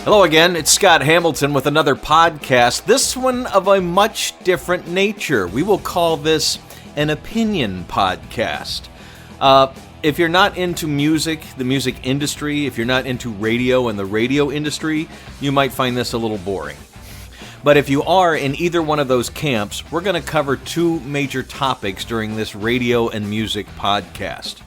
Hello again, it's Scott Hamilton with another podcast, this one of a much different nature. We will call this an opinion podcast. If you're not into music, the music industry, if you're not into radio and the radio industry, you might find this a little boring. But if you are in either one of those camps, we're going to cover two major topics during this radio and music podcast.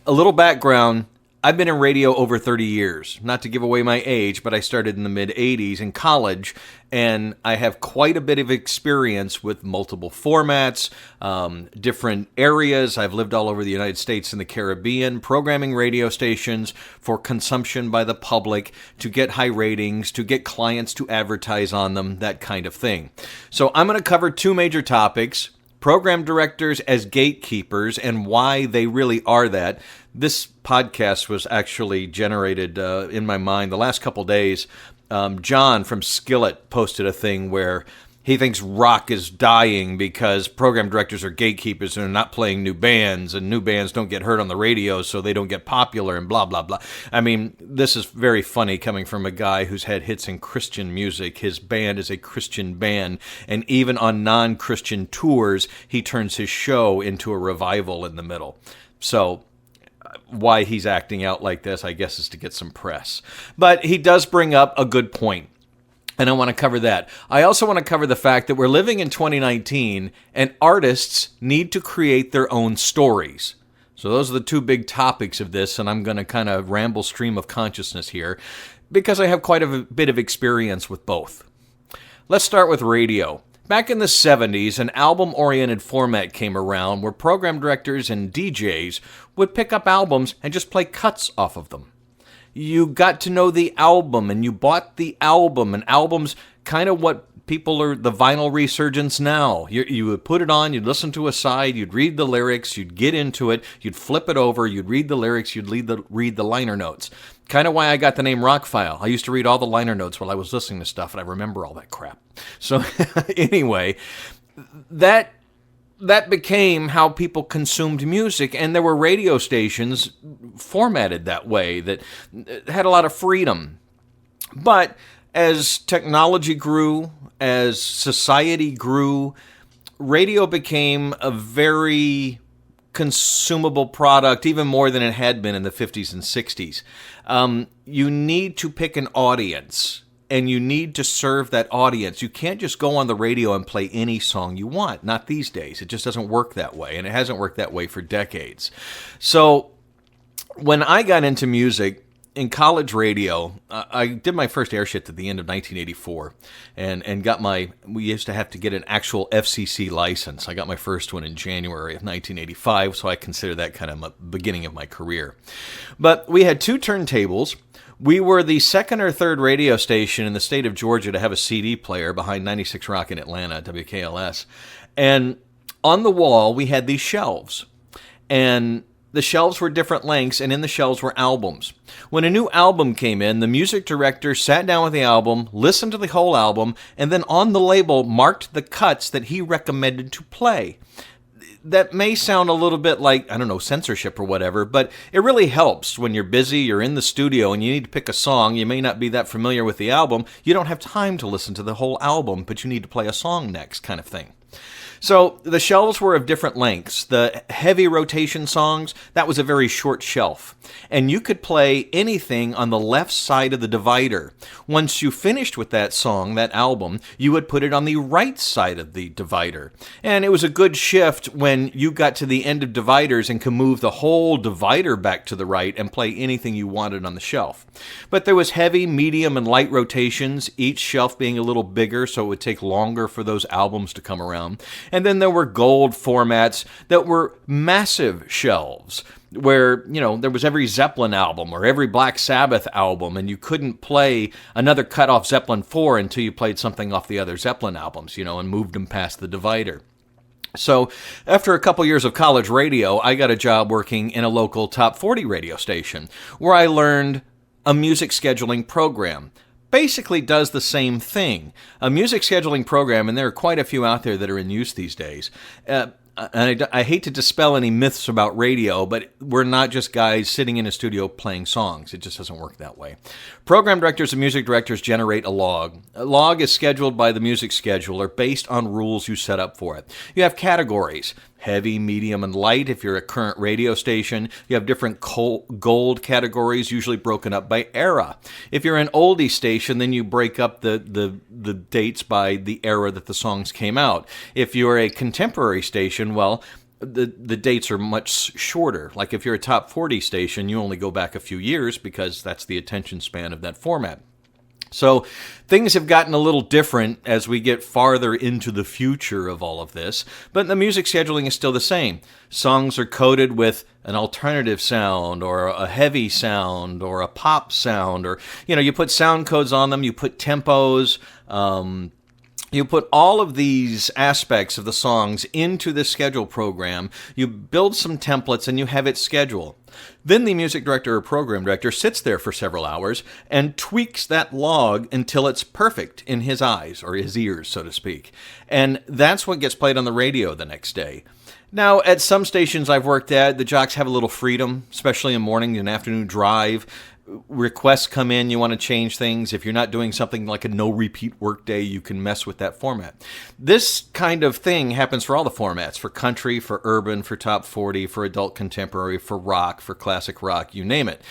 A little background. I've been in radio over 30 years. Not to give away my age, but I started in the mid-'80s in college, and I have quite a bit of experience with multiple formats, different areas. I've lived all over the United States and the Caribbean, programming radio stations for consumption by the public, to get high ratings, to get clients to advertise on them, that kind of thing. So I'm going to cover two major topics: program directors as gatekeepers and why they really are that. This podcast was actually generated in my mind the last couple days. John from Skillet posted a thing where he thinks rock is dying because program directors are gatekeepers and are not playing new bands, and new bands don't get heard on the radio, so they don't get popular and blah, blah, blah. I mean, this is very funny coming from a guy who's had hits in Christian music. His band is a Christian band, and even on non-Christian tours, he turns his show into a revival in the middle. So why he's acting out like this, I guess, is to get some press. But he does bring up a good point, and I want to cover that. I also want to cover the fact that we're living in 2019, and artists need to create their own stories. So those are the two big topics of this, and I'm going to kind of ramble stream of consciousness here because I have quite a bit of experience with both. Let's start with radio. Back in the 70s, an album-oriented format came around where program directors and DJs would pick up albums and just play cuts off of them. You got to know the album, and you bought the album, and albums kind of what people are, the vinyl resurgence now. You would put it on, you'd listen to a side, you'd read the lyrics, you'd get into it, you'd flip it over, you'd read the lyrics, you'd read the liner notes. Kind of why I got the name ROCKFILE. I used to read all the liner notes while I was listening to stuff, and I remember all that crap. So anyway, that became how people consumed music, and there were radio stations formatted that way that had a lot of freedom. But as technology grew, as society grew, radio became a very consumable product, even more than it had been in the 50s and 60s. You need to pick an audience, and you need to serve that audience. You can't just go on the radio and play any song you want. Not these days. It just doesn't work that way, and it hasn't worked that way for decades. So when I got into music in college radio, I did my first air shift at the end of 1984 and got we used to have to get an actual FCC license. I got my first one in January of 1985, so I consider that kind of the beginning of my career. But we had two turntables. We were the second or third radio station in the state of Georgia to have a CD player behind 96 Rock in Atlanta, WKLS. And on the wall, we had these shelves. And the shelves were different lengths, and in the shelves were albums. When a new album came in, the music director sat down with the album, listened to the whole album, and then on the label marked the cuts that he recommended to play. That may sound a little bit like, I don't know, censorship or whatever, but it really helps when you're busy, you're in the studio, and you need to pick a song. You may not be that familiar with the album. You don't have time to listen to the whole album, but you need to play a song next, kind of thing. So the shelves were of different lengths. The heavy rotation songs, that was a very short shelf. And you could play anything on the left side of the divider. Once you finished with that song, that album, you would put it on the right side of the divider. And it was a good shift when you got to the end of dividers and could move the whole divider back to the right and play anything you wanted on the shelf. But there was heavy, medium, and light rotations, each shelf being a little bigger, so it would take longer for those albums to come around. And then there were gold formats that were massive shelves where, there was every Zeppelin album or every Black Sabbath album, and you couldn't play another cut off Zeppelin 4 until you played something off the other Zeppelin albums, and moved them past the divider. So after a couple years of college radio, I got a job working in a local top 40 radio station where I learned a music scheduling program. Basically does the same thing. A music scheduling program, and there are quite a few out there that are in use these days, and I hate to dispel any myths about radio, but we're not just guys sitting in a studio playing songs. It just doesn't work that way. Program directors and music directors generate a log. A log is scheduled by the music scheduler based on rules you set up for it. You have categories: heavy, medium, and light if you're a current radio station. You have different gold categories, usually broken up by era. If you're an oldie station, then you break up the dates by the era that the songs came out. If you're a contemporary station, well, the dates are much shorter. Like if you're a top 40 station, you only go back a few years because that's the attention span of that format. So things have gotten a little different as we get farther into the future of all of this, but the music scheduling is still the same. Songs are coded with an alternative sound or a heavy sound or a pop sound, or, you put sound codes on them, you put tempos, you put all of these aspects of the songs into the schedule program, you build some templates, and you have it schedule. Then the music director or program director sits there for several hours and tweaks that log until it's perfect in his eyes, or his ears, so to speak. And that's what gets played on the radio the next day. Now, at some stations I've worked at, the jocks have a little freedom, especially in morning and afternoon drive. Requests come in, you want to change things. If you're not doing something like a no-repeat workday, you can mess with that format. This kind of thing happens for all the formats: for country, for urban, for top 40, for adult contemporary, for rock, for classic rock, you name it.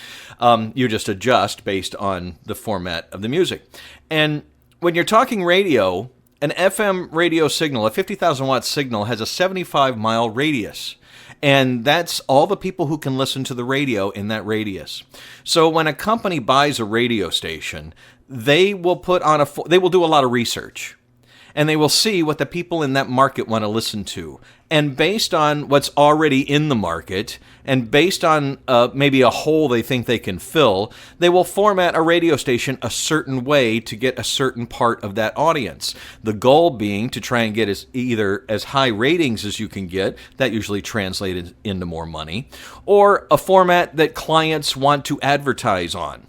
You just adjust based on the format of the music. And when you're talking radio, an FM radio signal, a 50,000 watt signal, has a 75-mile radius. And that's all the people who can listen to the radio in that radius. So when a company buys a radio station, they will do a lot of research. And they will see what the people in that market want to listen to. And based on what's already in the market, and based on maybe a hole they think they can fill, they will format a radio station a certain way to get a certain part of that audience. The goal being to try and get either as high ratings as you can get, that usually translates into more money, or a format that clients want to advertise on.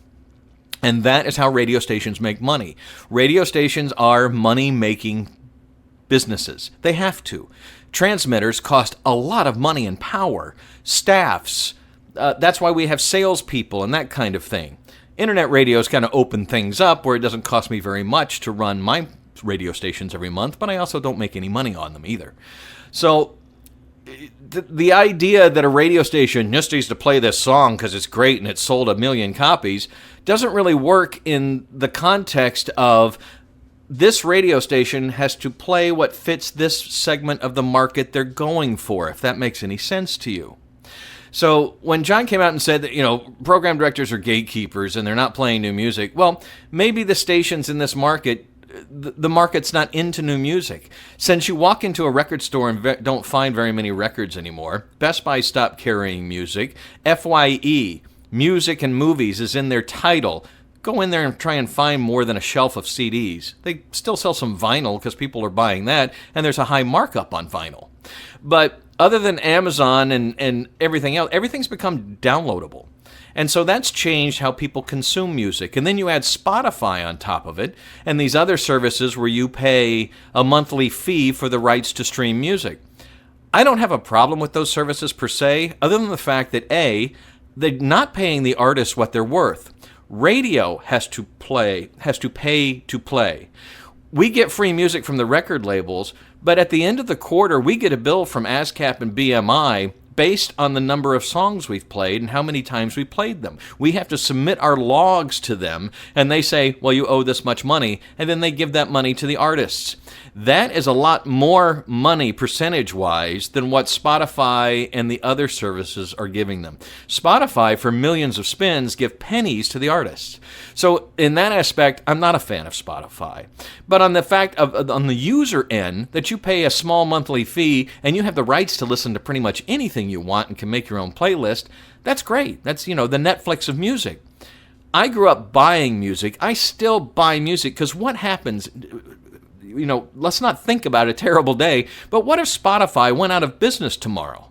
And that is how radio stations make money. Radio stations are money-making businesses. They have to. Transmitters cost a lot of money and power. Staffs. That's why we have salespeople and that kind of thing. Internet radios kind of open things up where it doesn't cost me very much to run my radio stations every month, but I also don't make any money on them either. So the idea that a radio station just needs to play this song because it's great and it sold 1 million copies doesn't really work in the context of this radio station has to play what fits this segment of the market they're going for, if that makes any sense to you. So when John came out and said that, program directors are gatekeepers and they're not playing new music, well, maybe the stations in this market, the market's not into new music. Since you walk into a record store and don't find very many records anymore, Best Buy stopped carrying music. FYE, music and movies, is in their title. Go in there and try and find more than a shelf of CDs. They still sell some vinyl because people are buying that, and there's a high markup on vinyl. But other than Amazon and everything else, everything's become downloadable. And so that's changed how people consume music. And then you add Spotify on top of it, and these other services where you pay a monthly fee for the rights to stream music. I don't have a problem with those services per se, other than the fact that they're not paying the artists what they're worth. Radio has to pay to play. We get free music from the record labels, but at the end of the quarter, we get a bill from ASCAP and BMI based on the number of songs we've played and how many times we played them. We have to submit our logs to them, and they say, well, you owe this much money, and then they give that money to the artists. That is a lot more money percentage-wise than what Spotify and the other services are giving them. Spotify, for millions of spins, give pennies to the artists. So in that aspect, I'm not a fan of Spotify. But on the fact of on the user end, that you pay a small monthly fee and you have the rights to listen to pretty much anything you want and can make your own playlist, that's great. That's, the Netflix of music. I grew up buying music. I still buy music because what happens... let's not think about a terrible day, but what if Spotify went out of business tomorrow?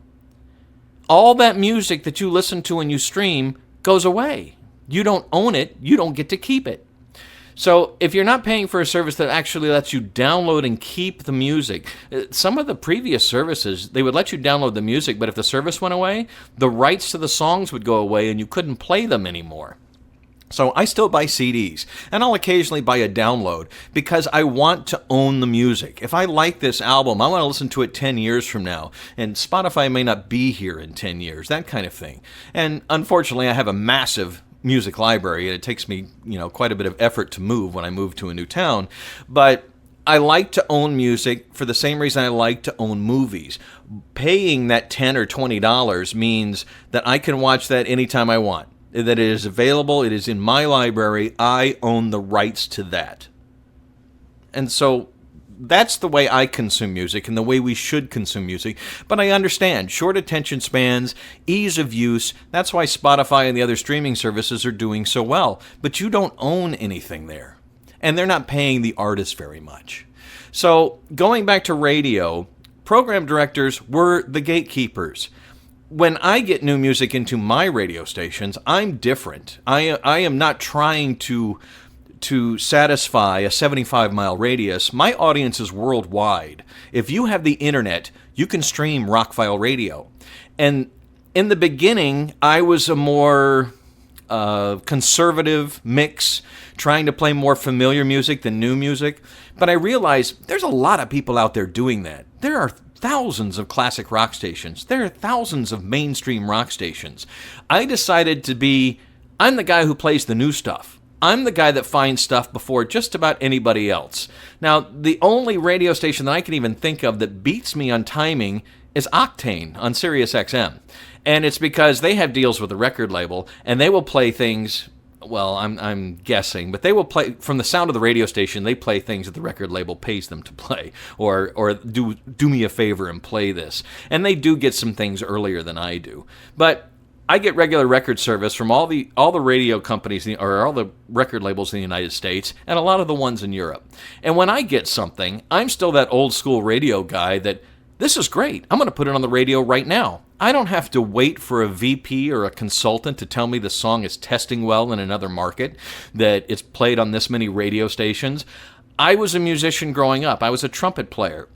All that music that you listen to and you stream goes away. You don't own it. You don't get to keep it. So if you're not paying for a service that actually lets you download and keep the music, some of the previous services, they would let you download the music, but if the service went away, the rights to the songs would go away and you couldn't play them anymore. So I still buy CDs, and I'll occasionally buy a download because I want to own the music. If I like this album, I want to listen to it 10 years from now, and Spotify may not be here in 10 years, that kind of thing. And unfortunately, I have a massive music library, and it takes me, quite a bit of effort to move when I move to a new town, but I like to own music for the same reason I like to own movies. Paying that $10 or $20 means that I can watch that anytime I want. That it is available, it is in my library, I own the rights to that. And so that's the way I consume music and the way we should consume music. But I understand short attention spans, ease of use, that's why Spotify and the other streaming services are doing so well. But you don't own anything there. And they're not paying the artists very much. So going back to radio, program directors were the gatekeepers. When I get new music into my radio stations, I'm different. I am not trying to satisfy a 75-mile radius. My audience is worldwide. If you have the internet, you can stream ROCKFILE radio. And in the beginning, I was a more conservative mix, trying to play more familiar music than new music. But I realized there's a lot of people out there doing that. There are thousands of classic rock stations. There are thousands of mainstream rock stations. I decided I'm the guy who plays the new stuff. I'm the guy that finds stuff before just about anybody else. Now, the only radio station that I can even think of that beats me on timing is Octane on Sirius XM. And it's because they have deals with the record label, and they will play things, well, I'm guessing, but they will play, from the sound of the radio station, they play things that the record label pays them to play, or do me a favor and play this. And they do get some things earlier than I do. But I get regular record service from all the radio companies, or all the record labels in the United States, and a lot of the ones in Europe. And when I get something, I'm still that old school radio guy that, this is great, I'm going to put it on the radio right now. I don't have to wait for a VP or a consultant to tell me the song is testing well in another market, that it's played on this many radio stations. I was a musician growing up. I was a trumpet player.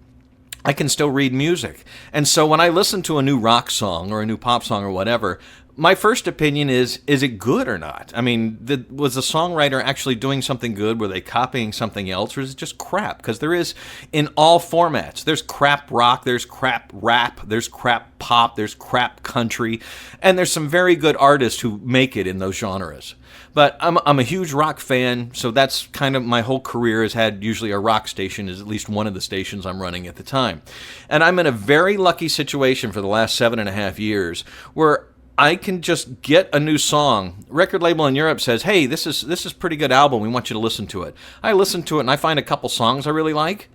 I can still read music. And so when I listen to a new rock song or a new pop song or whatever, my first opinion is it good or not? I mean, was the songwriter actually doing something good? Were they copying something else? Or is it just crap? Because there is, in all formats, there's crap rock, there's crap rap, there's crap pop, there's crap country, and there's some very good artists who make it in those genres. But I'm a huge rock fan, so that's kind of my whole career has had usually a rock station is at least one of the stations I'm running at the time. And I'm in a very lucky situation for the last 7.5 years where I can just get a new song. Record label in Europe says, hey, this is pretty good album. We want you to listen to it. I listen to it and I find a couple songs I really like.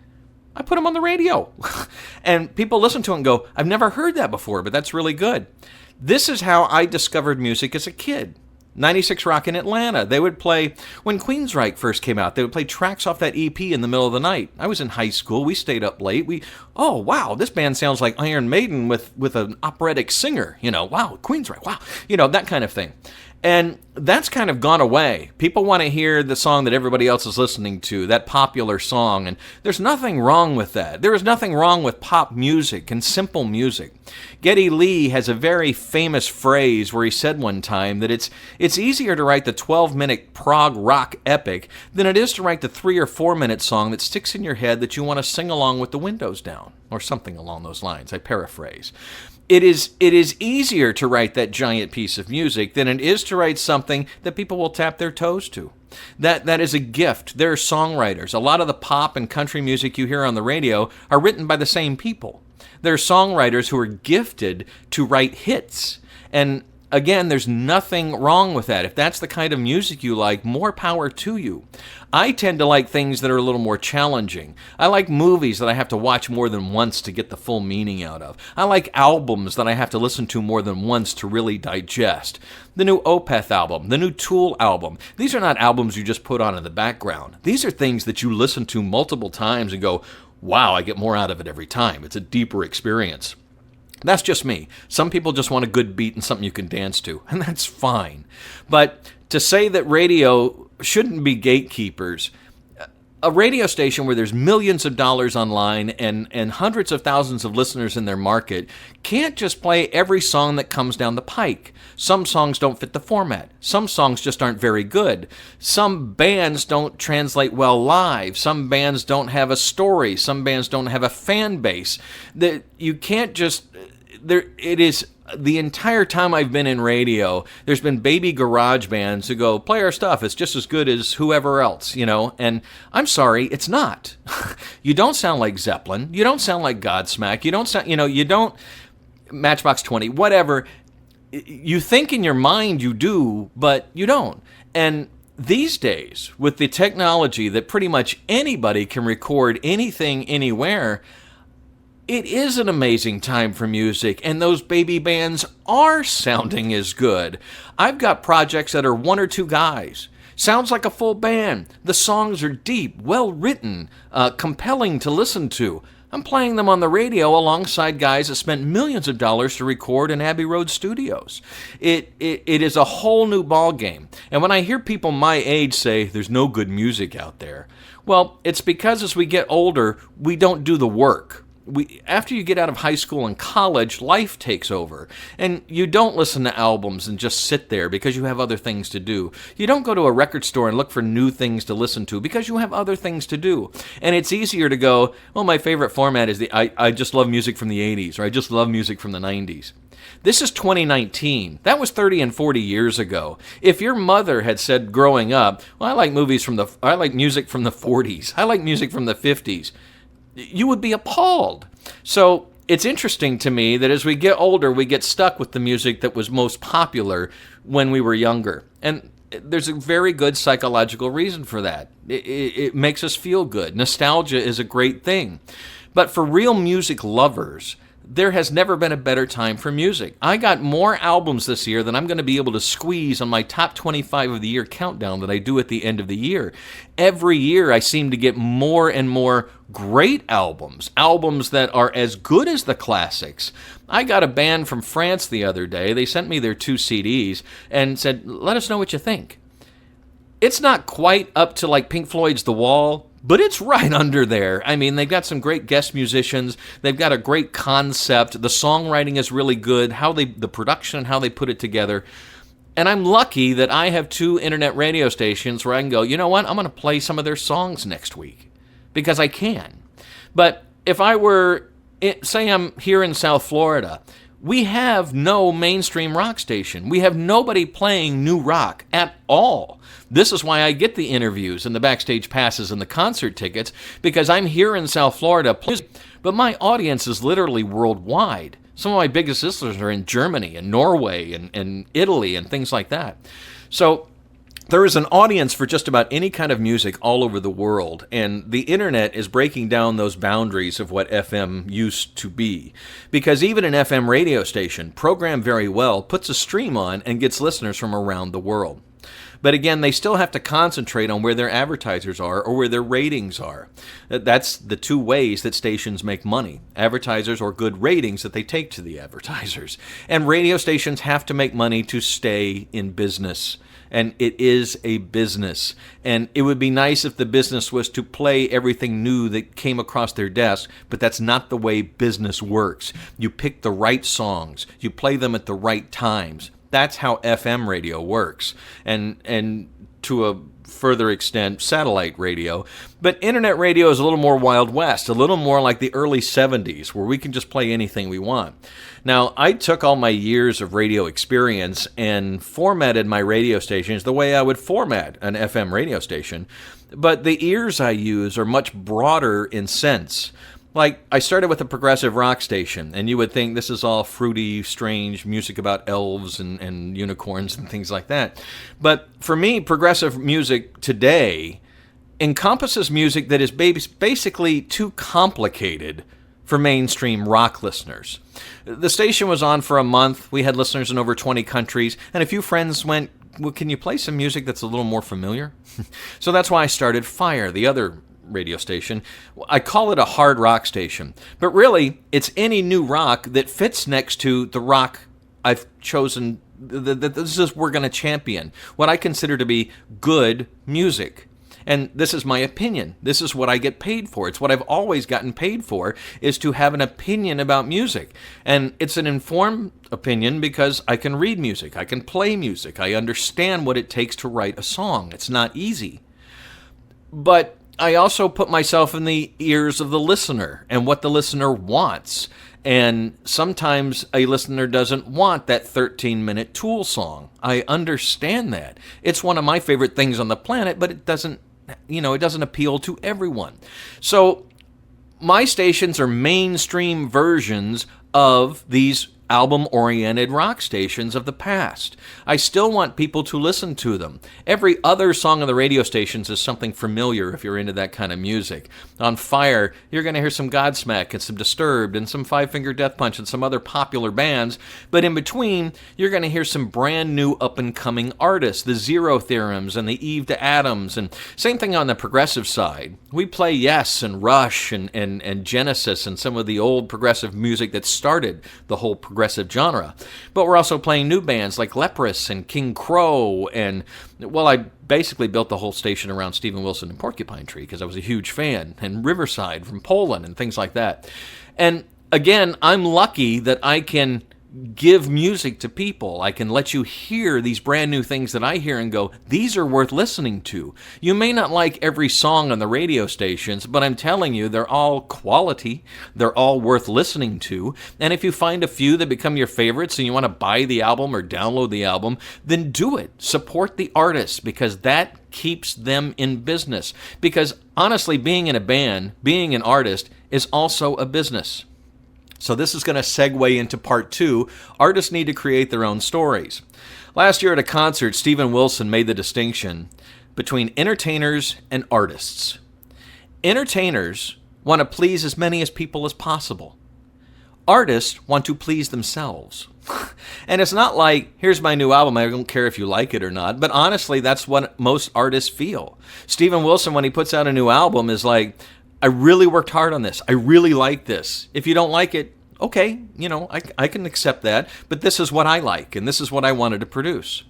I put them on the radio. And people listen to it and go, I've never heard that before, but that's really good. This is how I discovered music as a kid. 96 Rock in Atlanta. They would play, when Queensryche first came out, they would play tracks off that EP in the middle of the night. I was in high school. We stayed up late. Oh, wow, this band sounds like Iron Maiden with an operatic singer. Wow, Queensryche, wow. That kind of thing. And that's kind of gone away. People want to hear the song that everybody else is listening to, that popular song, and there's nothing wrong with that. There is nothing wrong with pop music and simple music. Geddy Lee has a very famous phrase where he said one time that it's easier to write the 12-minute prog rock epic than it is to write the 3 or 4-minute song that sticks in your head that you want to sing along with the windows down, or something along those lines. I paraphrase. It is easier to write that giant piece of music than it is to write something that people will tap their toes to. That is a gift. There are songwriters. A lot of the pop and country music you hear on the radio are written by the same people. There are songwriters who are gifted to write hits. And again, there's nothing wrong with that. If that's the kind of music you like, more power to you. I tend to like things that are a little more challenging. I like movies that I have to watch more than once to get the full meaning out of. I like albums that I have to listen to more than once to really digest. The new Opeth album, the new Tool album. These are not albums you just put on in the background. These are things that you listen to multiple times and go, wow, I get more out of it every time. It's a deeper experience. That's just me. Some people just want a good beat and something you can dance to, and that's fine. But to say that radio shouldn't be gatekeepers. A radio station where there's millions of dollars online and hundreds of thousands of listeners in their market can't just play every song that comes down the pike. Some songs don't fit the format. Some songs just aren't very good. Some bands don't translate well live. Some bands don't have a story. Some bands don't have a fan base. That you can't just... It is the entire time I've been in radio, there's been baby garage bands who go, play our stuff, it's just as good as whoever else, and I'm sorry, it's not. You don't sound like Zeppelin, you don't sound like Godsmack, you don't sound, you don't, Matchbox 20, whatever. You think in your mind you do, but you don't. And these days, with the technology that pretty much anybody can record anything, anywhere, it is an amazing time for music, and those baby bands are sounding as good. I've got projects that are one or two guys. Sounds like a full band. The songs are deep, well-written, compelling to listen to. I'm playing them on the radio alongside guys that spent millions of dollars to record in Abbey Road studios. It is a whole new ballgame. And when I hear people my age say, there's no good music out there, well, it's because as we get older, we don't do the work. After you get out of high school and college, life takes over. And you don't listen to albums and just sit there because you have other things to do. You don't go to a record store and look for new things to listen to because you have other things to do. And it's easier to go, well, my favorite format is I just love music from the 80s, or I just love music from the 90s. This is 2019. That was 30 and 40 years ago. If your mother had said growing up, well, I like music from the 40s. I like music from the 50s. You would be appalled. So it's interesting to me that as we get older, we get stuck with the music that was most popular when we were younger. And there's a very good psychological reason for that. It makes us feel good. Nostalgia is a great thing. But for real music lovers, there has never been a better time for music. I got more albums this year than I'm going to be able to squeeze on my top 25 of the year countdown that I do at the end of the year. Every year I seem to get more and more great albums that are as good as the classics. I got a band from France the other day. They sent me their 2 CDs and said, let us know what you think. It's not quite up to like Pink Floyd's The Wall, but it's right under there. I mean, they've got some great guest musicians. They've got a great concept. The songwriting is really good. The production, how they put it together. And I'm lucky that I have 2 internet radio stations where I can go, you know what? I'm going to play some of their songs next week because I can. But if I were, say I'm here in South Florida, we have no mainstream rock station. We have nobody playing new rock at all. This is why I get the interviews and the backstage passes and the concert tickets, because I'm here in South Florida, but my audience is literally worldwide. Some of my biggest listeners are in Germany and Norway and Italy and things like that. So there is an audience for just about any kind of music all over the world, and the internet is breaking down those boundaries of what FM used to be. Because even an FM radio station, programmed very well, puts a stream on and gets listeners from around the world. But again, they still have to concentrate on where their advertisers are or where their ratings are. That's the 2 ways that stations make money. Advertisers or good ratings that they take to the advertisers. And radio stations have to make money to stay in business. And it is a business. And it would be nice if the business was to play everything new that came across their desk, but that's not the way business works. You pick the right songs. You play them at the right times. That's how FM radio works, and to a further extent, satellite radio. But internet radio is a little more Wild West, a little more like the early 70s, where we can just play anything we want. Now, I took all my years of radio experience and formatted my radio stations the way I would format an FM radio station, but the ears I use are much broader in sense. Like, I started with a progressive rock station, and you would think this is all fruity, strange music about elves and unicorns and things like that. But for me, progressive music today encompasses music that is basically too complicated for mainstream rock listeners. The station was on for a month. We had listeners in over 20 countries, and a few friends went, well, can you play some music that's a little more familiar? So that's why I started Fire, the other radio station. I call it a hard rock station, but really it's any new rock that fits next to the rock I've chosen This is we're going to champion what I consider to be good music. And this is my opinion. This is what I get paid for. It's what I've always gotten paid for, is to have an opinion about music. And it's an informed opinion because I can read music. I can play music. I understand what it takes to write a song. It's not easy. But I also put myself in the ears of the listener and what the listener wants. And sometimes a listener doesn't want that 13-minute Tool song. I understand that. It's one of my favorite things on the planet, but it doesn't appeal to everyone. So my stations are mainstream versions of these album-oriented rock stations of the past. I still want people to listen to them. Every other song on the radio stations is something familiar if you're into that kind of music. On Fire, you're going to hear some Godsmack and some Disturbed and some Five Finger Death Punch and some other popular bands, but in between, you're going to hear some brand new up-and-coming artists, the Zero Theorems and the Eve to Adams, and same thing on the progressive side. We play Yes and Rush and Genesis and some of the old progressive music that started the whole progressive genre. But we're also playing new bands like Leprous and King Crow, and, well, I basically built the whole station around Steven Wilson and Porcupine Tree because I was a huge fan, and Riverside from Poland and things like that. And again, I'm lucky that I can give music to people. I can let you hear these brand new things that I hear and go, these are worth listening to. You may not like every song on the radio stations, but I'm telling you, they're all quality. They're all worth listening to. And if you find a few that become your favorites and you want to buy the album or download the album, then do it. Support the artists, because that keeps them in business. Because honestly, being in a band, being an artist, is also a business. So this is going to segue into part 2. Artists need to create their own stories. Last year at a concert, Steven Wilson made the distinction between entertainers and artists. Entertainers want to please as many as people as possible. Artists want to please themselves. And it's not like, here's my new album, I don't care if you like it or not. But honestly, that's what most artists feel. Steven Wilson, when he puts out a new album, is like, I really worked hard on this. I really like this. If you don't like it, okay, I can accept that. But this is what I like, and this is what I wanted to produce.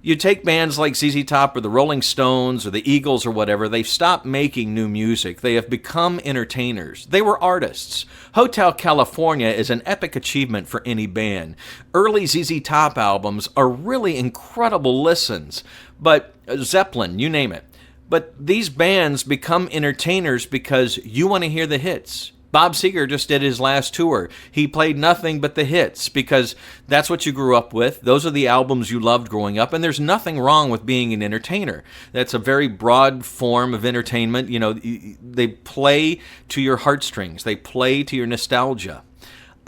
You take bands like ZZ Top or the Rolling Stones or the Eagles or whatever, they've stopped making new music. They have become entertainers. They were artists. Hotel California is an epic achievement for any band. Early ZZ Top albums are really incredible listens. But Zeppelin, you name it. But these bands become entertainers because you want to hear the hits. Bob Seger just did his last tour. He played nothing but the hits because that's what you grew up with. Those are the albums you loved growing up, and there's nothing wrong with being an entertainer. That's a very broad form of entertainment. They play to your heartstrings. They play to your nostalgia.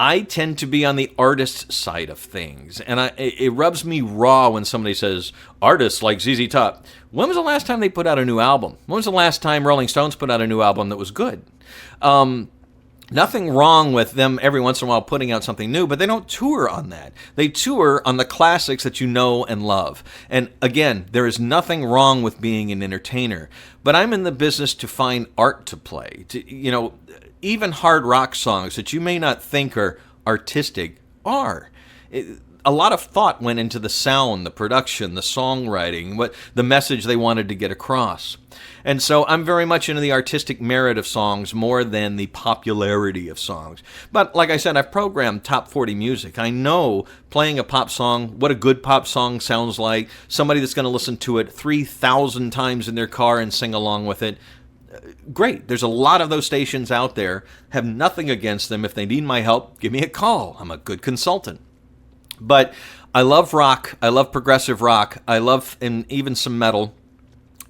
I tend to be on the artist side of things, and it rubs me raw when somebody says, artists like ZZ Top. When was the last time they put out a new album? When was the last time Rolling Stones put out a new album that was good? Nothing wrong with them every once in a while putting out something new, but they don't tour on that. They tour on the classics that you know and love. And again, there is nothing wrong with being an entertainer, but I'm in the business to find art to play. Even hard rock songs that you may not think are artistic are. A lot of thought went into the sound, the production, the songwriting, what the message they wanted to get across. And so I'm very much into the artistic merit of songs more than the popularity of songs. But like I said, I've programmed top 40 music. I know playing a pop song, what a good pop song sounds like, somebody that's going to listen to it 3,000 times in their car and sing along with it. Great. There's a lot of those stations out there. Have nothing against them. If they need my help, give me a call. I'm a good consultant. But I love rock. I love progressive rock. I love, and even some metal.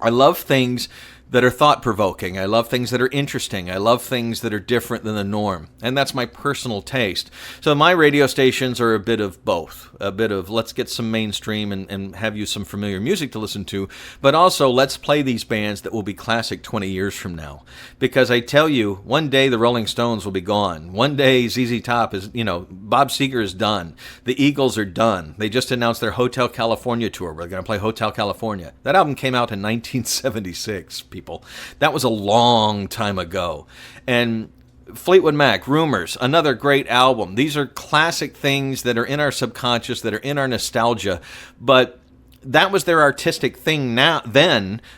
I love things that are thought-provoking. I love things that are interesting. I love things that are different than the norm. And that's my personal taste. So my radio stations are a bit of both. A bit of let's get some mainstream and have you some familiar music to listen to, but also let's play these bands that will be classic 20 years from now. Because I tell you, one day the Rolling Stones will be gone. One day ZZ Top is, Bob Seger is done. The Eagles are done. They just announced their Hotel California tour. We're going to play Hotel California. That album came out in 1976, people. That was a long time ago. And Fleetwood Mac, Rumors, another great album. These are classic things that are in our subconscious, that are in our nostalgia, but that was their artistic thing now.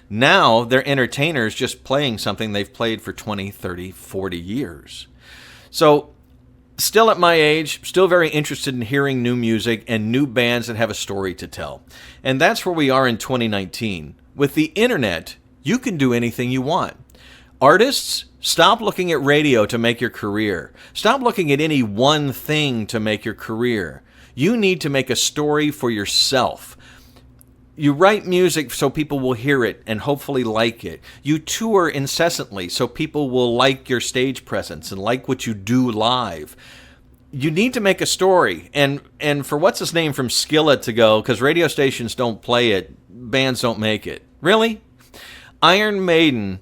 Now they're entertainers just playing something they've played for 20, 30, 40 years. So still at my age, still very interested in hearing new music and new bands that have a story to tell. And that's where we are in 2019. With the internet, you can do anything you want. Artists, stop looking at radio to make your career. Stop looking at any one thing to make your career. You need to make a story for yourself. You write music so people will hear it and hopefully like it. You tour incessantly so people will like your stage presence and like what you do live. You need to make a story. And for what's his name from Skillet to go, because radio stations don't play it, bands don't make it. Really? Iron Maiden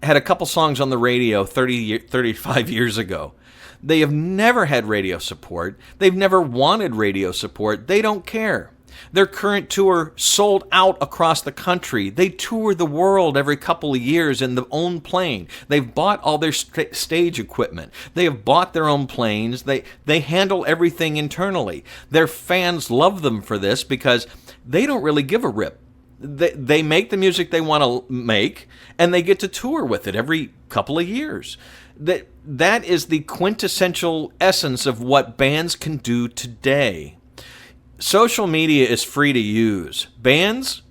had a couple songs on the radio 35 years ago. They have never had radio support. They've never wanted radio support. They don't care. Their current tour sold out across the country. They tour the world every couple of years in their own plane. They've bought all their stage equipment. They have bought their own planes. They handle everything internally. Their fans love them for this because they don't really give a rip. They make the music they want to make, and they get to tour with it every couple of years. That is the quintessential essence of what bands can do today. Social media is free to use. Bands,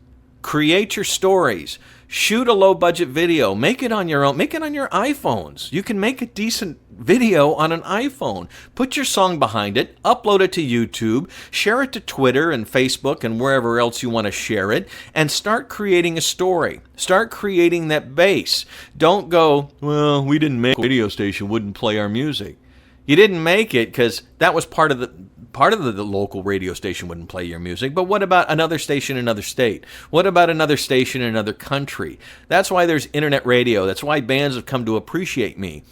create your stories. Shoot a low-budget video. Make it on your own. Make it on your iPhones. You can make a decent video on an iPhone. Put your song behind it. Upload it to YouTube. Share it to Twitter and Facebook and wherever else you want to share it. And start creating a story. Start creating that base. Don't go, well, we didn't make a radio station, wouldn't play our music. You didn't make it because that was part of the local radio station wouldn't play your music. But what about another station in another state? What about another station in another country? That's why there's internet radio. That's why bands have come to appreciate me.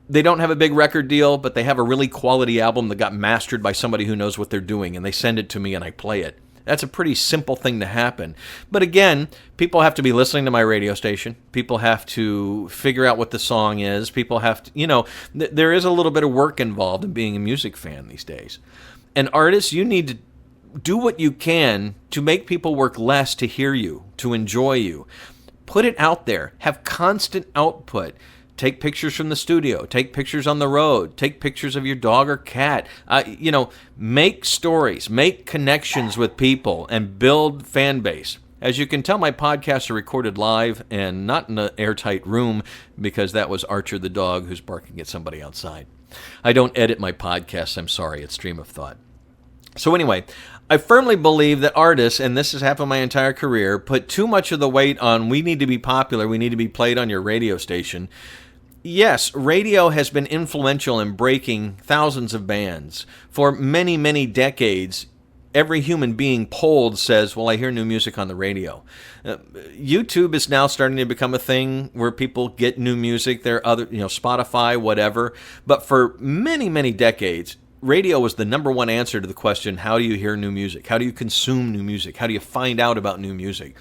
They don't have a big record deal, but they have a really quality album that got mastered by somebody who knows what they're doing, and they send it to me and I play it. That's a pretty simple thing to happen. But again, people have to be listening to my radio station. People have to figure out what the song is. People have to, there is a little bit of work involved in being a music fan these days. And artists, you need to do what you can to make people work less to hear you, to enjoy you. Put it out there. Have constant output. Take pictures from the studio. Take pictures on the road. Take pictures of your dog or cat. Make stories. Make connections with people and build fan base. As you can tell, my podcasts are recorded live and not in an airtight room because that was Archer the dog who's barking at somebody outside. I don't edit my podcasts. I'm sorry. It's stream of thought. So anyway, I firmly believe that artists, and this has happened my entire career, put too much of the weight on we need to be popular, we need to be played on your radio station. Yes, radio has been influential in breaking thousands of bands. For many, many decades, every human being polled says, well, I hear new music on the radio. YouTube is now starting to become a thing where people get new music. There are other, Spotify, whatever. But for many, many decades, radio was the number one answer to the question, how do you hear new music? How do you consume new music? How do you find out about new music?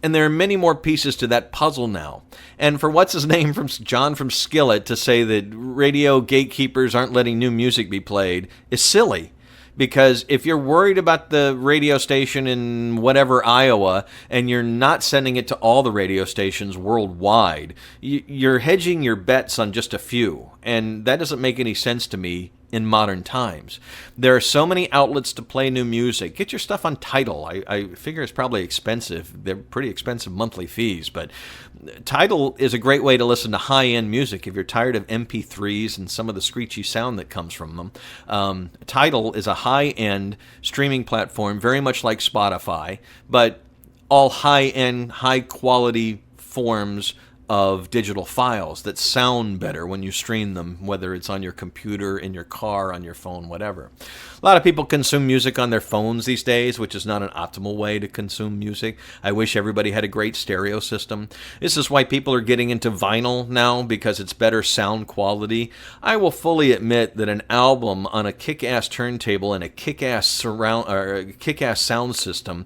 And there are many more pieces to that puzzle now. And for what's his name from John from Skillet to say that radio gatekeepers aren't letting new music be played is silly. Because if you're worried about the radio station in whatever Iowa and you're not sending it to all the radio stations worldwide, you're hedging your bets on just a few. And that doesn't make any sense to me in modern times. There are so many outlets to play new music. Get your stuff on Tidal. I figure it's probably expensive. They're pretty expensive monthly fees, but Tidal is a great way to listen to high-end music if you're tired of MP3s and some of the screechy sound that comes from them. Tidal is a high-end streaming platform, very much like Spotify, but all high-end, high-quality forms of digital files that sound better when you stream them, whether it's on your computer, in your car, on your phone, whatever. A lot of people consume music on their phones these days, which is not an optimal way to consume music. I wish everybody had a great stereo system. This is why people are getting into vinyl now, because it's better sound quality. I will fully admit that an album on a kick-ass turntable and a kick-ass sound system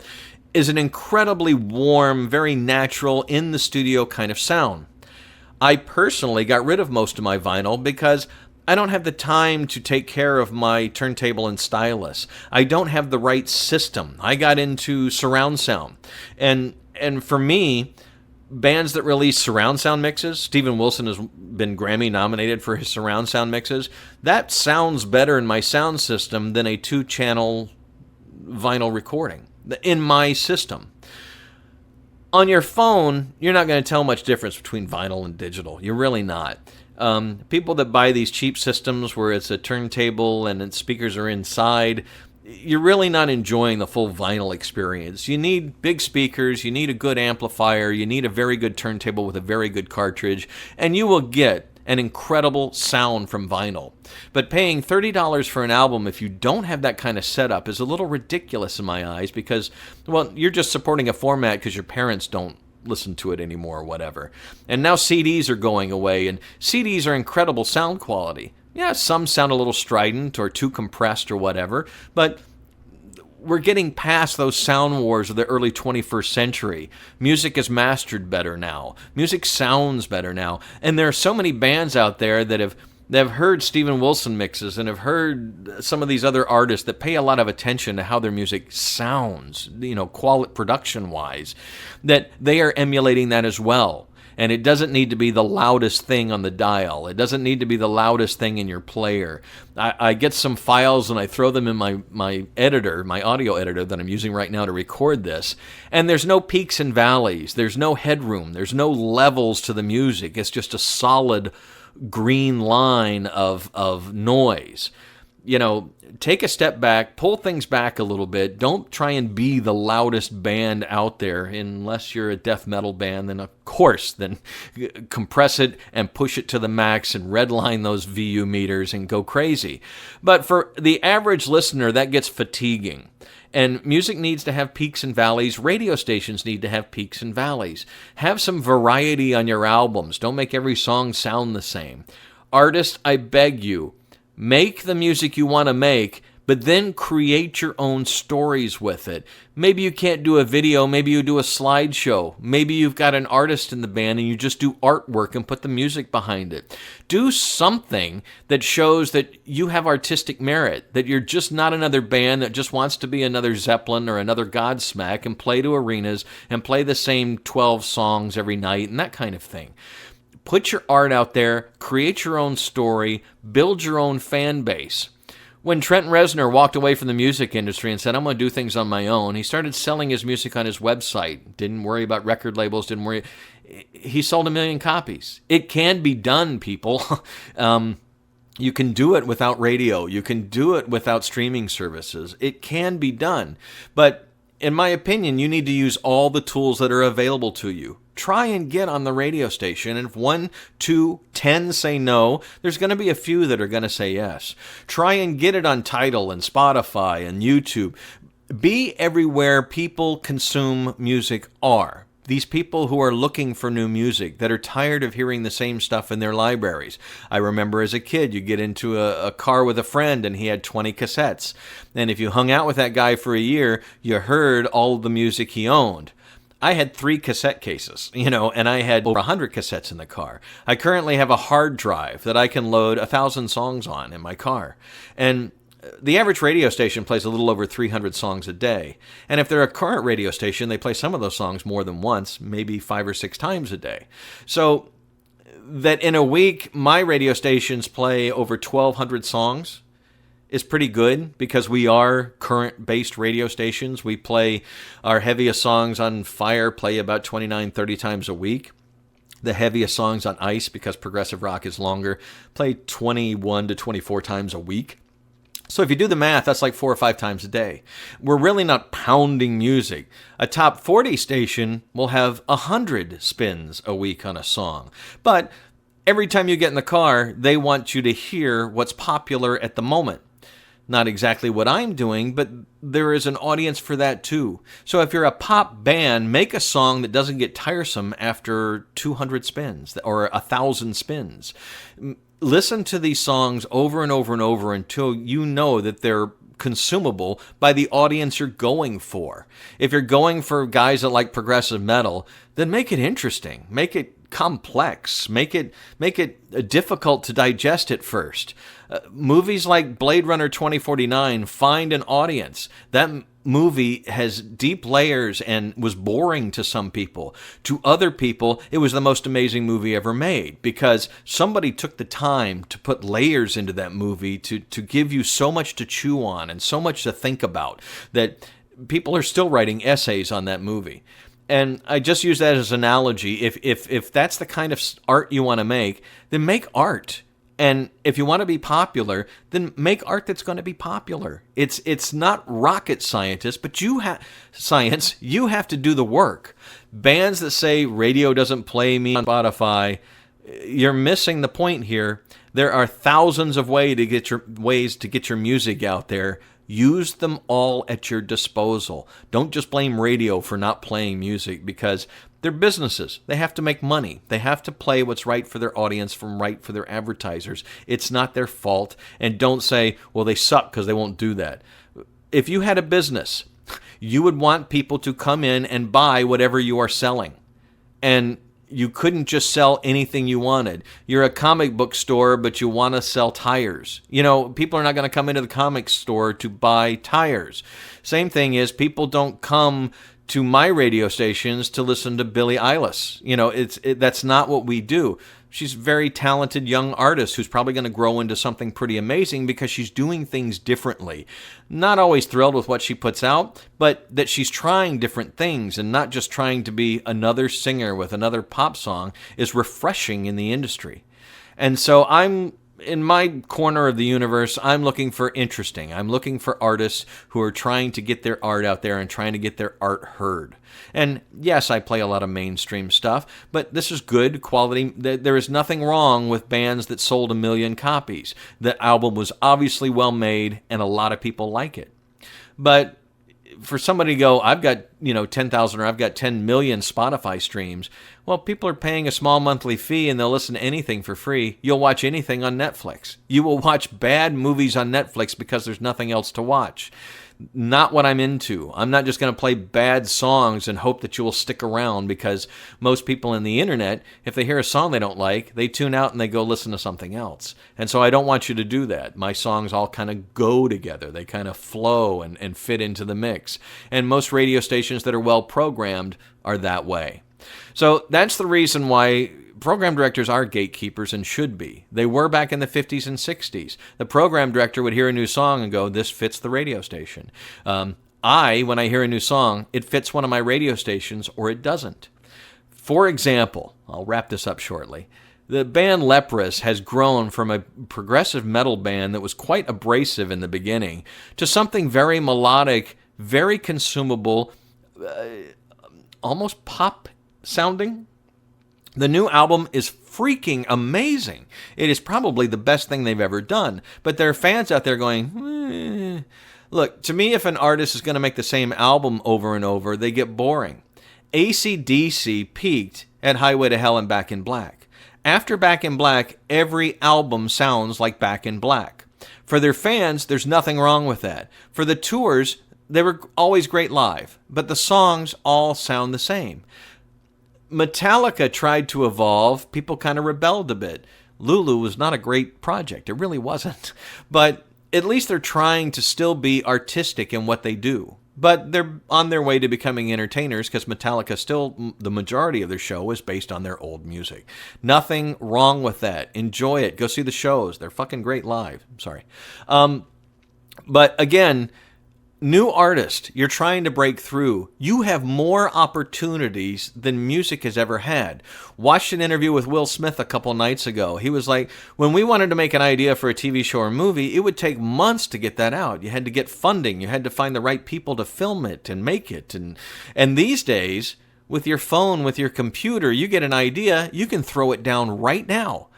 is an incredibly warm, very natural, in the studio kind of sound. I personally got rid of most of my vinyl because I don't have the time to take care of my turntable and stylus. I don't have the right system. I got into surround sound. And for me, bands that release surround sound mixes, Steven Wilson has been Grammy nominated for his surround sound mixes. That sounds better in my sound system than a 2-channel vinyl recording in my system. On your phone, you're not going to tell much difference between vinyl and digital. You're really not. People that buy these cheap systems where it's a turntable and its speakers are inside, you're really not enjoying the full vinyl experience. You need big speakers, you need a good amplifier, you need a very good turntable with a very good cartridge, and you will get an incredible sound from vinyl. But paying $30 for an album if you don't have that kind of setup is a little ridiculous in my eyes because, well, you're just supporting a format because your parents don't listen to it anymore or whatever. And now CDs are going away, and CDs are incredible sound quality. Yeah, some sound a little strident or too compressed or whatever, but we're getting past those sound wars of the early 21st century. Music is mastered better now. Music sounds better now. And there are so many bands out there that have heard Steven Wilson mixes and have heard some of these other artists that pay a lot of attention to how their music sounds, quality production-wise, that they are emulating that as well. And it doesn't need to be the loudest thing on the dial. It doesn't need to be the loudest thing in your player. I get some files and I throw them in my editor, my audio editor that I'm using right now to record this. And there's no peaks and valleys. There's no headroom. There's no levels to the music. It's just a solid green line of noise. Take a step back, pull things back a little bit. Don't try and be the loudest band out there unless you're a death metal band. Then, of course, then compress it and push it to the max and redline those VU meters and go crazy. But for the average listener, that gets fatiguing. And music needs to have peaks and valleys. Radio stations need to have peaks and valleys. Have some variety on your albums. Don't make every song sound the same. Artists, I beg you, make the music you want to make, but then create your own stories with it. Maybe you can't do a video, maybe you do a slideshow. Maybe you've got an artist in the band and you just do artwork and put the music behind it. Do something that shows that you have artistic merit, that you're just not another band that just wants to be another Zeppelin or another Godsmack and play to arenas and play the same 12 songs every night and that kind of thing. Put your art out there, create your own story, build your own fan base. When Trent Reznor walked away from the music industry and said, I'm going to do things on my own, he started selling his music on his website. Didn't worry about record labels, didn't worry. He sold 1 million copies. It can be done, people. You can do it without radio. You can do it without streaming services. It can be done. But in my opinion, you need to use all the tools that are available to you. Try and get on the radio station, and if 1, 2, 10 say no, there's going to be a few that are going to say yes. Try and get it on Tidal and Spotify and YouTube. Be everywhere people consume music are. These people who are looking for new music, that are tired of hearing the same stuff in their libraries. I remember as a kid, you get into a car with a friend and he had 20 cassettes. And if you hung out with that guy for a year, you heard all of the music he owned. I had 3 cassette cases, and I had over 100 cassettes in the car. I currently have a hard drive that I can load 1,000 songs on in my car. And the average radio station plays a little over 300 songs a day. And if they're a current radio station, they play some of those songs more than once, maybe 5 or 6 times a day. So that in a week, my radio stations play over 1,200 songs is pretty good because we are current-based radio stations. We play our heaviest songs on Fire, play about 29, 30 times a week. The heaviest songs on Ice, because progressive rock is longer, play 21 to 24 times a week. So if you do the math, that's like 4 or 5 times a day. We're really not pounding music. A top 40 station will have 100 spins a week on a song. But every time you get in the car, they want you to hear what's popular at the moment. Not exactly what I'm doing, but there is an audience for that too. So if you're a pop band, make a song that doesn't get tiresome after 200 spins or 1,000 spins. Listen to these songs over and over and over until you know that they're consumable by the audience you're going for. If you're going for guys that like progressive metal, then make it interesting. Make it complex. Make it difficult to digest at first. Movies like Blade Runner 2049 find an audience. That movie has deep layers and was boring to some people. To other people, it was the most amazing movie ever made because somebody took the time to put layers into that movie to give you so much to chew on and so much to think about that people are still writing essays on that movie. And I just use that as an analogy. If that's the kind of art you want to make, then make art. And if you want to be popular, then make art that's going to be popular. It's not rocket science, but you have to do the work. Bands that say radio doesn't play me on Spotify, you're missing the point here. There are thousands of ways to get your music out there. Use them all at your disposal. Don't just blame radio for not playing music because they're businesses. They have to make money. They have to play what's right for their audience, right for their advertisers. It's not their fault. And don't say, well, they suck because they won't do that. If you had a business, you would want people to come in and buy whatever you are selling. And you couldn't just sell anything you wanted. You're a comic book store, but you want to sell tires. People are not going to come into the comic store to buy tires. Same thing is people don't come to my radio stations to listen to Billie Eilish. That's not what we do. She's a very talented young artist who's probably going to grow into something pretty amazing because she's doing things differently. Not always thrilled with what she puts out, but that she's trying different things and not just trying to be another singer with another pop song is refreshing in the industry. And so in my corner of the universe, I'm looking for interesting. I'm looking for artists who are trying to get their art out there and trying to get their art heard. And yes, I play a lot of mainstream stuff, but this is good quality. There is nothing wrong with bands that sold 1 million copies. The album was obviously well made, and a lot of people like it. But for somebody to go, I've got 10,000 or I've got 10 million Spotify streams. Well, people are paying a small monthly fee and they'll listen to anything for free. You'll watch anything on Netflix. You will watch bad movies on Netflix because there's nothing else to watch. Not what I'm into. I'm not just going to play bad songs and hope that you will stick around because most people in the internet, if they hear a song they don't like, they tune out and they go listen to something else. And so I don't want you to do that. My songs all kind of go together. They kind of flow and fit into the mix. And most radio stations that are well programmed are that way. So that's the reason why program directors are gatekeepers and should be. They were back in the 50s and 60s. The program director would hear a new song and go, this fits the radio station. When I hear a new song, it fits one of my radio stations or it doesn't. For example, I'll wrap this up shortly. The band Leprous has grown from a progressive metal band that was quite abrasive in the beginning to something very melodic, very consumable, almost pop sounding. The new album is freaking amazing. It is probably the best thing they've ever done. But there are fans out there going, Look, to me, if an artist is going to make the same album over and over, they get boring. AC/DC peaked at Highway to Hell and Back in Black. After Back in Black, every album sounds like Back in Black. For their fans, there's nothing wrong with that. For the tours, they were always great live, but the songs all sound the same. Metallica tried to evolve. People kind of rebelled a bit. Lulu was not a great project. It really wasn't. But at least they're trying to still be artistic in what they do. But they're on their way to becoming entertainers because Metallica still, the majority of their show is based on their old music. Nothing wrong with that. Enjoy it. Go see the shows. They're fucking great live. I'm sorry. But again, new artist, you're trying to break through. You have more opportunities than music has ever had. Watched an interview with Will Smith a couple nights ago. He was like, when we wanted to make an idea for a TV show or movie, it would take months to get that out. You had to get funding. You had to find the right people to film it and make it. And these days, with your phone, with your computer, you get an idea, you can throw it down right now.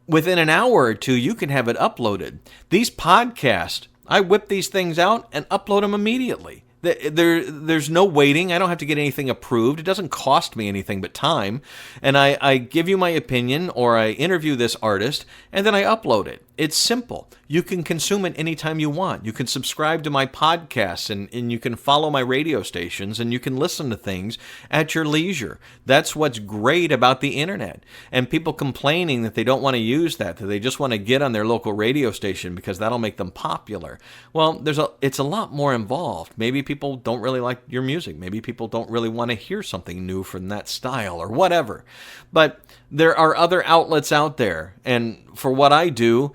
Within an hour or two, you can have it uploaded. These podcasts, I whip these things out and upload them immediately. There's no waiting. I don't have to get anything approved. It doesn't cost me anything but time. And I give you my opinion or I interview this artist and then I upload it. It's simple. You can consume it anytime you want. You can subscribe to my podcasts and you can follow my radio stations and you can listen to things at your leisure. That's what's great about the internet. And people complaining that they don't want to use that they just want to get on their local radio station because that'll make them popular. Well, it's a lot more involved. Maybe people don't really like your music. Maybe people don't really want to hear something new from that style or whatever. But there are other outlets out there. And for what I do,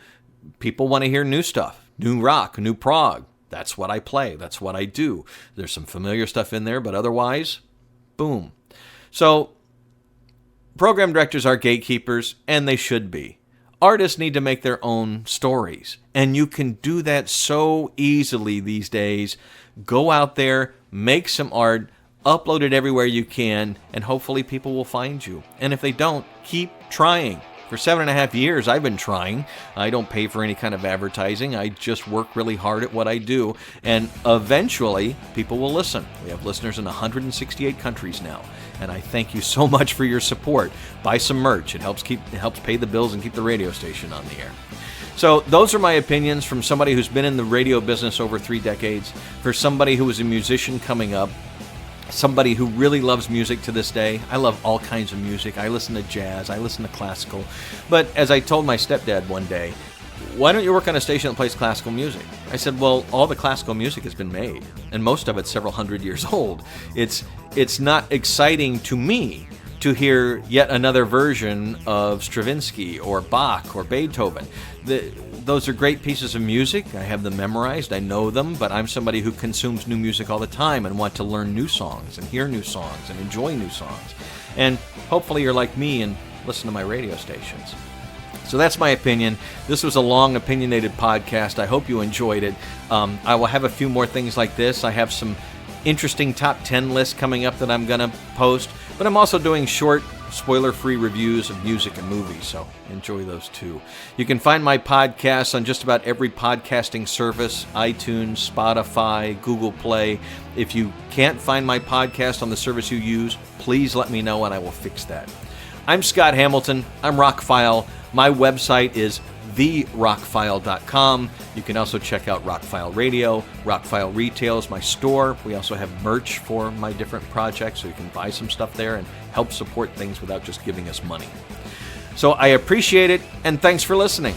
people want to hear new stuff, new rock, new prog. That's what I play. That's what I do. There's some familiar stuff in there, but otherwise, boom. So program directors are gatekeepers, and they should be. Artists need to make their own stories, and you can do that so easily these days. Go out there, make some art, upload it everywhere you can, and hopefully people will find you. And if they don't, keep trying. For 7.5 years, I've been trying. I don't pay for any kind of advertising. I just work really hard at what I do. And eventually, people will listen. We have listeners in 168 countries now. And I thank you so much for your support. Buy some merch. It helps pay the bills and keep the radio station on the air. So those are my opinions from somebody who's been in the radio business over 3 decades, for somebody who is a musician coming up, somebody who really loves music to this day. I love all kinds of music. I listen to jazz. I listen to classical. But as I told my stepdad one day, why don't you work on a station that plays classical music? I said, well, all the classical music has been made, and most of it's several hundred years old. It's not exciting to me to hear yet another version of Stravinsky or Bach or Beethoven. Those are great pieces of music. I have them memorized. I know them, but I'm somebody who consumes new music all the time and want to learn new songs and hear new songs and enjoy new songs. And hopefully you're like me and listen to my radio stations. So that's my opinion. This was a long, opinionated podcast. I hope you enjoyed it. I will have a few more things like this. I have some interesting top 10 lists coming up that I'm going to post, but I'm also doing short, spoiler-free reviews of music and movies, so enjoy those too. You can find my podcasts on just about every podcasting service: iTunes, Spotify, Google Play. If you can't find my podcast on the service you use, please let me know and I will fix that. I'm Scott Hamilton. I'm ROCKFILE. My website is therockfile.com. You can also check out ROCKFILE Radio. ROCKFILE Retail is my store. We also have merch for my different projects, so you can buy some stuff there and help support things without just giving us money. So I appreciate it, and thanks for listening.